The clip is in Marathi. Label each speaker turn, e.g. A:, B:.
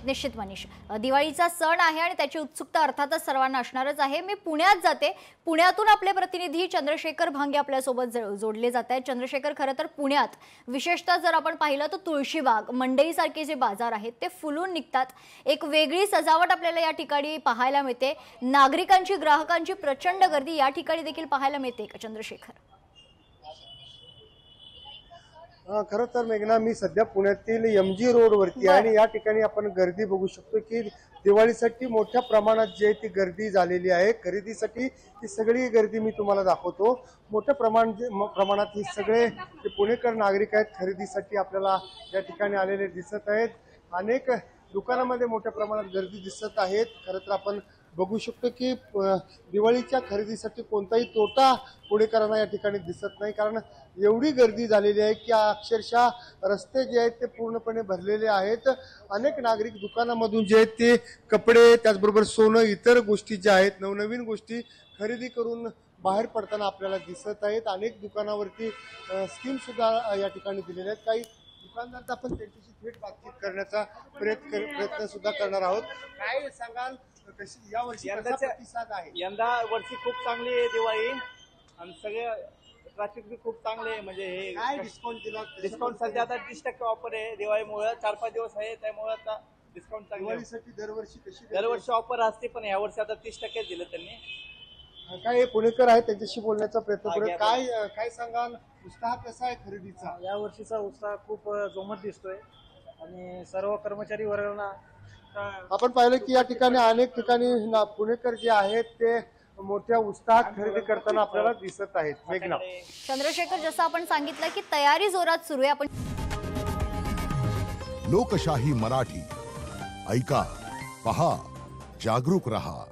A: निश्चित मनीष, दिवाळीचा सण आहे आणि त्याची उत्सुकता अर्थातच सर्वांना असणारच आहे। मी पुण्यात जाते, पुण्यातून आपले प्रतिनिधी चंद्रशेखर भांगे आपल्या सोबत जोडले जात आहेत। चंद्रशेखर, खरं तर पुण्यात विशेषतः जर आपण पाहिलं तर तुळशीबाग मंडईसारखे जे बाजार आहेत ते फुलून निघतात। एक वेगळी सजावट आपल्याला या ठिकाणी पाहायला मिळते। नागरिकांची, ग्राहकांची प्रचंड गर्दी या ठिकाणी देखील पाहायला मिळते का चंद्रशेखर?
B: खरं तर मेघना, मी सध्या पुण्यातील MG रोडवरती आहे आणि या ठिकाणी आपण गर्दी बघू शकतो की दिवाळीसाठी मोठ्या प्रमाणात जी ती गर्दी झालेली आहे। खरेदीसाठी ही सगळी गर्दी मी तुम्हाला दाखवतो। मोठ्या प्रमाणात ही सगळे जे पुणेकर नागरिक आहेत खरेदीसाठी आपल्याला या ठिकाणी आलेले दिसत आहेत। अनेक दुकानांमध्ये मोठ्या प्रमाणात गर्दी दिसत आहेत। खरं तर आपण बघू शकतो की दिवाळीच्या खरेदीसाठी कोणताही तोटा पुणेकरांना या ठिकाणी दिसत नाही, कारण एवढी गर्दी झालेली आहे की अक्षरशः रस्ते जे आहेत ते पूर्णपणे भरलेले आहेत। अनेक नागरिक दुकानामधून जे आहेत ते कपडे, त्याचबरोबर सोनं, इतर गोष्टी ज्या आहेत, नवनवीन गोष्टी खरेदी करून बाहेर पडताना आपल्याला दिसत आहेत। अनेक दुकानावरती स्कीम सुद्धा या ठिकाणी दिलेल्या आहेत। काही दुकानदार आपण त्यांच्याशी थेट बातचीत करण्याचा प्रयत्न सुद्धा करणार आहोत। काय सांगाल, कशी या वर्षी प्रतिसाद आहे?
C: यंदा वर्षी खूप चांगली आहे दिवाळी आणि सगळे ट्रॅफिक बी खूप चांगले आहे। म्हणजे हे
B: काय डिस्काउंट दिला?
C: डिस्काउंट सध्या आता 30% ऑफर आहे दिवाळीमुळे। 4-5 दिवस आहे, त्यामुळे आता डिस्काउंट चांगले आहे।
B: दिवाळीसाठी दरवर्षी कशी
C: दरवर्षी ऑफर असते, पण या वर्षी आता 30% दिलं त्यांनी।
B: काय पुणेकर आहेत त्यांच्याशी बोलण्याचा प्रयत्न करूया। काय सांगाल, उत्साह कसा आहे खरेदीचा?
D: या वर्षीचा उत्साह खूप जोमात दिसतोय आणि सर्व कर्मचारी वर्गांना
B: आपण पाहिलं की या ठिकाणी अनेक ठिकाणी पुणेकर जे आहेत ते मोठ्या उत्साहात खरेदी करताना आपल्याला दिसत आहेत। मेघना,
A: चंद्रशेखर, जसं आपण सांगितलं की तयारी जोरात सुरू आहे। आपण
E: लोकशाही मराठी ऐका, पहा, जागरूक रहा।